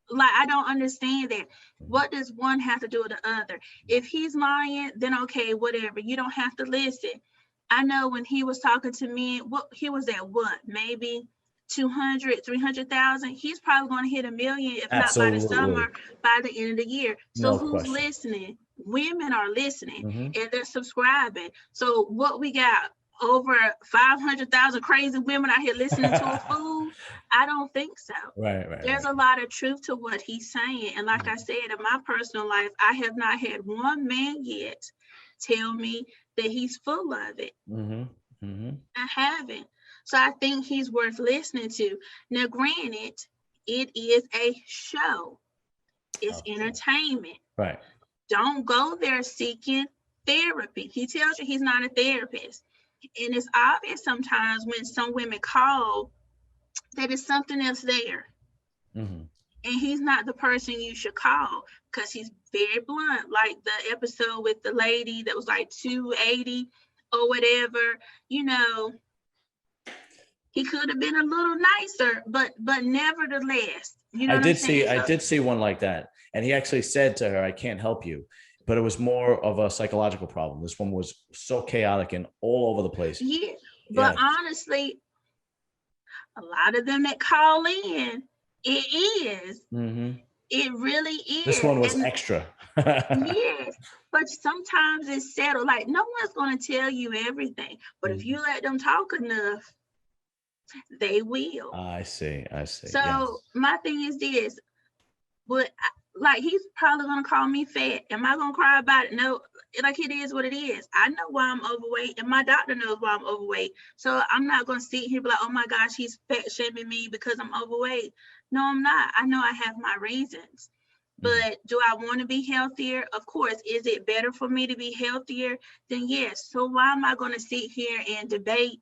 Like, I don't understand that. What does one have to do with the other? If he's lying, then okay, whatever. You don't have to listen. I know when he was talking to me, he was at what? Maybe 200, 300,000. He's probably going to hit $1 million, if Absolutely. Not by the summer, by the end of the year. So no who's question. Listening? Women are listening and they're subscribing. So what we got? Over 500,000 crazy women out here listening to a fool? I don't think so. Right. There's a lot of truth to what he's saying. And like I said, in my personal life, I have not had one man yet tell me that he's full of it. I haven't. So I think he's worth listening to. Now, granted, it is a show. It's entertainment. Right. Don't go there seeking therapy. He tells you he's not a therapist. And it's obvious sometimes when some women call that it's something else there. and he's not the person you should call because he's very blunt. Like the episode with the lady that was like 280 or whatever, you know, he could have been a little nicer, but nevertheless, you know I what I'm did saying? I did see one like that. And he actually said to her, I can't help you. But it was more of a psychological problem. This one was so chaotic and all over the place. Yeah. But Yeah. honestly, a lot of them that call in, it is. Mm-hmm. It really is. This one was and, extra. yes. But sometimes it's settled. Like, no one's going to tell you everything. But if you let them talk enough, they will. I see. So yes. my thing is this, but like he's probably gonna call me fat. Am I gonna cry about it? No, like it is what it is. I know why I'm overweight, and my doctor knows why I'm overweight. So I'm not gonna sit here and be like, oh my gosh, he's fat shaming me because I'm overweight. No, I'm not. I know I have my reasons. But do I want to be healthier? Of course. Is it better for me to be healthier? Then yes. So why am I gonna sit here and debate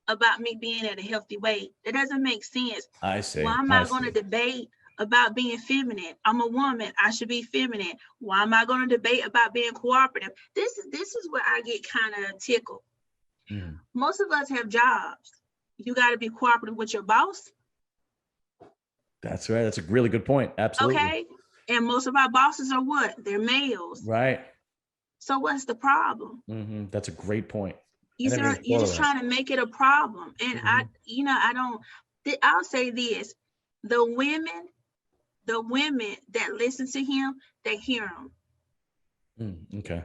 about me being at a healthy weight? That doesn't make sense. I see. Why am I going to debate about being feminine? I'm a woman. I should be feminine. Why am I going to debate about being cooperative? This is where I get kind of tickled. Most of us have jobs. You got to be cooperative with your boss. That's right. That's a really good point. Absolutely. Okay. And most of our bosses are what? They're males. Right. So what's the problem? That's a great point. You're just trying to make it a problem. And I'll say this, the women that listen to him, they hear him. Okay.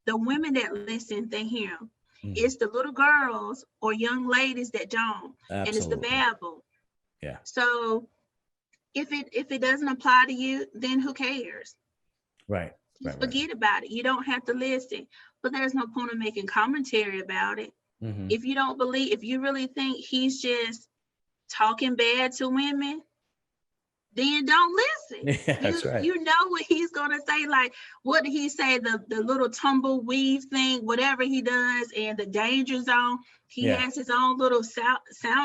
The women that listen, they hear him. It's the little girls or young ladies that don't. Absolutely. And it's the babble. Yeah. So if it doesn't apply to you, then who cares? Right. Forget about it. You don't have to listen. But there's no point in making commentary about it. If you don't believe, if you really think he's just talking bad to women, then don't listen. Yeah, that's right. You know what he's going to say. Like, what did he say? The little tumbleweed thing, whatever he does, and the danger zone. He has his own little sound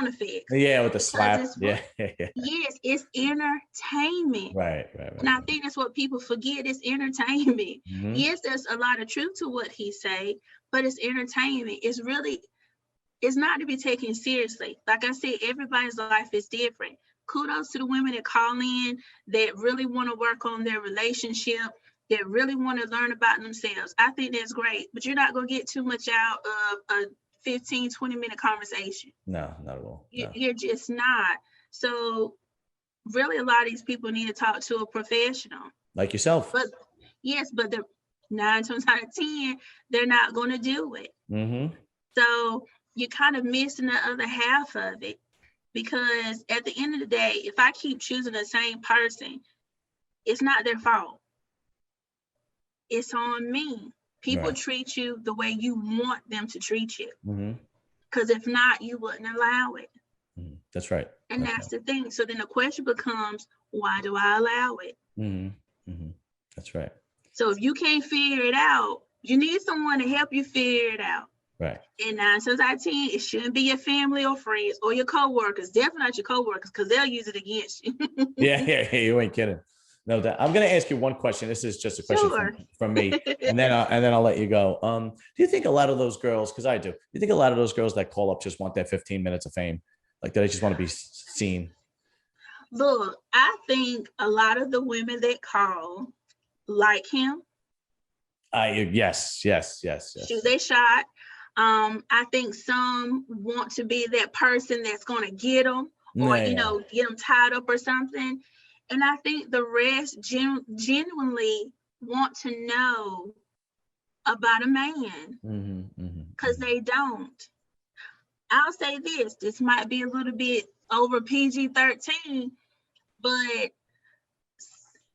effects. Yeah, with the slap. Yeah. Yes, it's entertainment. Right. And I think that's what people forget. It's entertainment. Yes, there's a lot of truth to what he say, but it's entertainment. It's not to be taken seriously. Like I said, everybody's life is different. Kudos to the women that call in, that really want to work on their relationship, that really want to learn about themselves. I think that's great, but you're not going to get too much out of a 15, 20-minute conversation. No, not at all. No. You're just not. So really, a lot of these people need to talk to a professional. Like yourself. But yes, but the 9 times out of 10, they're not going to do it. So you're kind of missing the other half of it. Because at the end of the day, if I keep choosing the same person, it's not their fault. It's on me. People treat you the way you want them to treat you. Because if not, you wouldn't allow it. That's right. And that's the thing. So then the question becomes, why do I allow it? That's right. So if you can't figure it out, you need someone to help you figure it out. Right. And 9 times out of 10, it shouldn't be your family or friends or your coworkers. Definitely not your coworkers, because they'll use it against you. Yeah, you ain't kidding. No doubt. I'm going to ask you one question. This is just a question from me, and then I'll let you go. Do you think a lot of those girls, because I do, you think a lot of those girls that call up just want that 15 minutes of fame, like they just want to be seen? Look, I think a lot of the women that call like him. Yes. Shoot they shot. I think some want to be that person that's going to get them or, get them tied up or something. And I think the rest genuinely want to know about a man because they don't. I'll say this might be a little bit over PG-13, but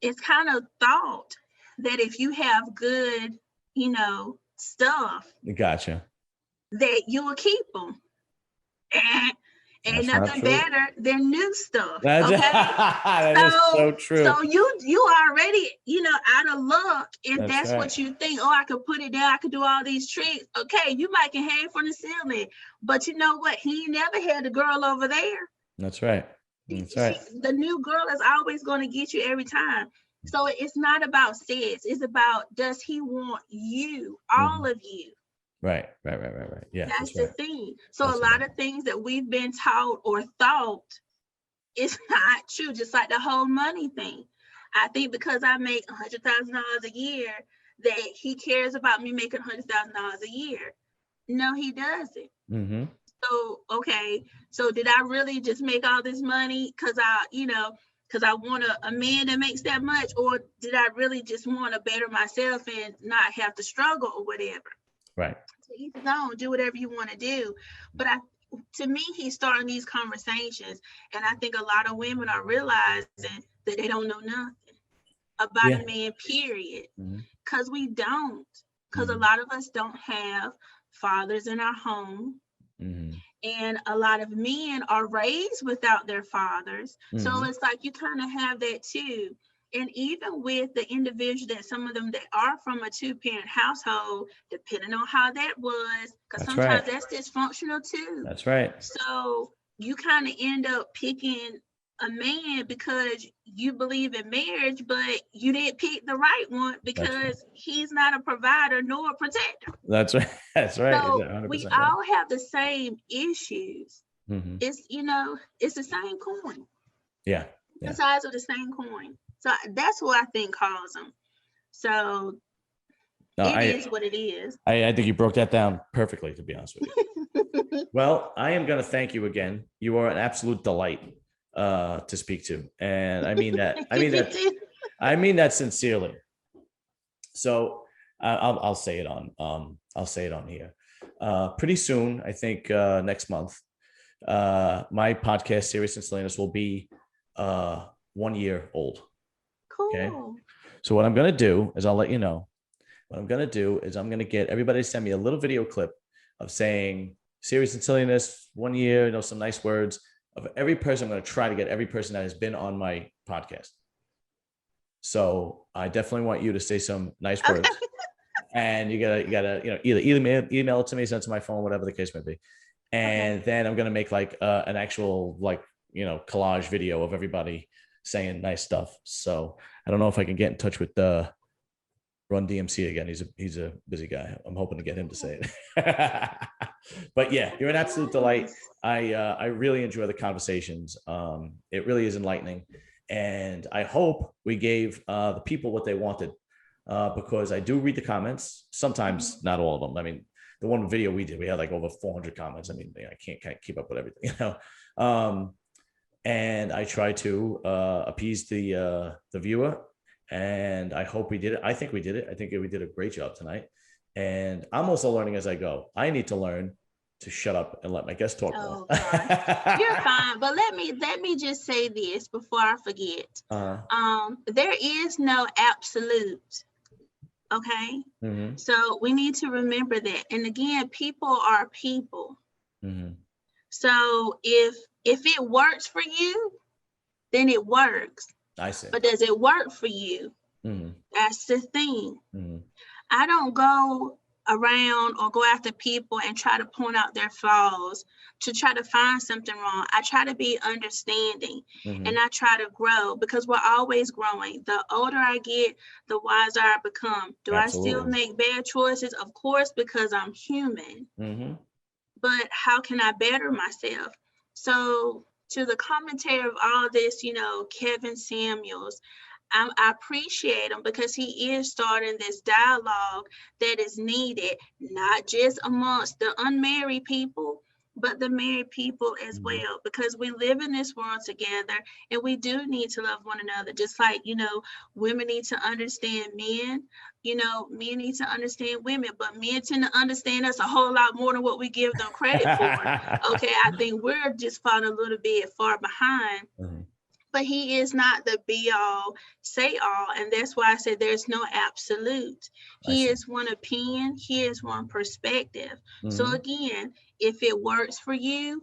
it's kind of thought that if you have good, stuff. Gotcha. That you will keep them. And nothing better than new stuff. Okay? That is so true. So you already, out of luck if that's what you think. Oh, I could put it down. I could do all these tricks. Okay, you might can hang from the ceiling. But you know what? He never had a girl over there. That's right. That's right. The new girl is always going to get you every time. So it's not about sex. It's about, does he want you, all of you? Right. Yeah, that's the right. thing. So That's a lot right. of things that we've been taught or thought is not true, just like the whole money thing. I think because I make $100,000 a year, that he cares about me making $100,000 a year. No, he doesn't. Mm-hmm. So, okay, so did I really just make all this money because I want a man that makes that much, or did I really just want to better myself and not have to struggle or whatever? Right. So each his own, do whatever you want to do. But to me, he's starting these conversations, and I think a lot of women are realizing that they don't know nothing about a man, period. Because we don't. Because a lot of us don't have fathers in our home. And a lot of men are raised without their fathers. So it's like you kind of have that too. And even with the individuals that some of them that are from a two-parent household, depending on how that was, because sometimes that's dysfunctional too. That's right. So you kind of end up picking a man because you believe in marriage, but you didn't pick the right one because he's not a provider nor a protector. That's right. That's right. So we all have the same issues. It's, it's the same coin. Yeah. The sides of the same coin. So that's what I think caused them. So it is what it is. I think you broke that down perfectly, to be honest with you. Well, I am going to thank you again. You are an absolute delight to speak to. And I mean that. I mean that sincerely. So I'll say it on here. Pretty soon, I think next month, my podcast, Serious and Salinas, will be 1 year old. Cool. Okay. So what I'm going to do is I'll let you know. What I'm going to do is I'm going to get everybody to send me a little video clip of saying Serious and Silliness, 1 year, some nice words of every person. I'm going to try to get every person that has been on my podcast. So I definitely want you to say some nice words. And you gotta, either email it to me, send it to my phone, whatever the case may be. And then I'm going to make like an actual, collage video of everybody saying nice stuff. So I don't know if I can get in touch with Run DMC again. He's a busy guy. I'm hoping to get him to say it. But yeah, you're an absolute delight. I really enjoy the conversations. It really is enlightening. And I hope we gave the people what they wanted, because I do read the comments. Sometimes not all of them. I mean, the one video we did, we had like over 400 comments. I mean, I can't keep up with everything, and I try to appease the viewer. And I hope we did it. I think we did it. I think we did a great job tonight. And I'm also learning as I go. I need to learn to shut up and let my guests talk more. You're fine. But let me just say this before I forget. There is no absolute. Okay. So we need to remember that. And again, people are people. So if it works for you, then it works. I see. But does it work for you? That's the thing. I don't go around or go after people and try to point out their flaws to try to find something wrong. I try to be understanding and I try to grow, because we're always growing. The older I get, the wiser I become. Do Absolutely. I still make bad choices? Of course, because I'm human. But how can I better myself? So to the commentary of all this, Kevin Samuels, I appreciate him because he is starting this dialogue that is needed, not just amongst the unmarried people, but the married people as well, because we live in this world together and we do need to love one another. Just like, women need to understand men, men need to understand women, but men tend to understand us a whole lot more than what we give them credit for. Okay, I think we're just falling a little bit far behind. But he is not the be all, say all. And that's why I said there's no absolute. He is one opinion. He is one perspective. So again, if it works for you,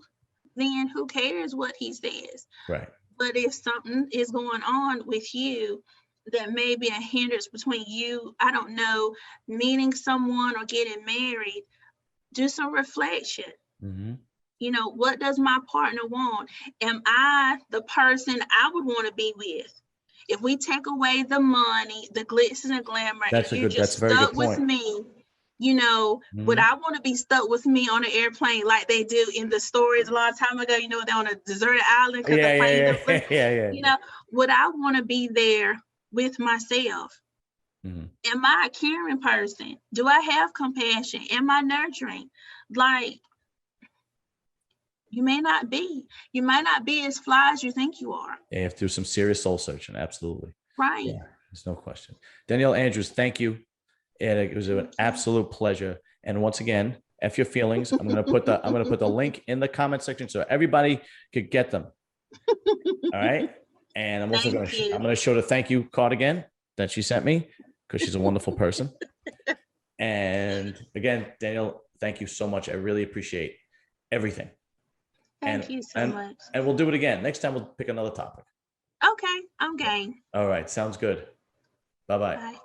then who cares what he says? Right. But if something is going on with you that may be a hindrance between you, I don't know, meeting someone or getting married, do some reflection. You know, what does my partner want? Am I the person I would want to be with? If we take away the money, the glitz and the glamour, That's and a you're good, that's just a very stuck good with point. me, you know, would Mhm. I want to be stuck with me on an airplane like they do in the stories a long time ago? You know, they're on a deserted island because the plane Yeah, don't look, yeah. you know, would I want to be there with myself? Mhm. Am I a caring person? Do I have compassion? Am I nurturing? Like, you may not be. You might not be as fly as you think you are. You have to do some serious soul searching. Absolutely. Right. Yeah, there's no question. Danielle Andrews, thank you. And it was an absolute pleasure. And once again, F your feelings. I'm gonna put the link in the comment section so everybody could get them. All right. And I'm also Thank you. gonna show the thank you card again that she sent me because she's a wonderful person. And again, Danielle, thank you so much. I really appreciate everything. Thank you so much. And we'll do it again. Next time we'll pick another topic. Okay, I'm game. All right, sounds good. Bye-bye. Bye.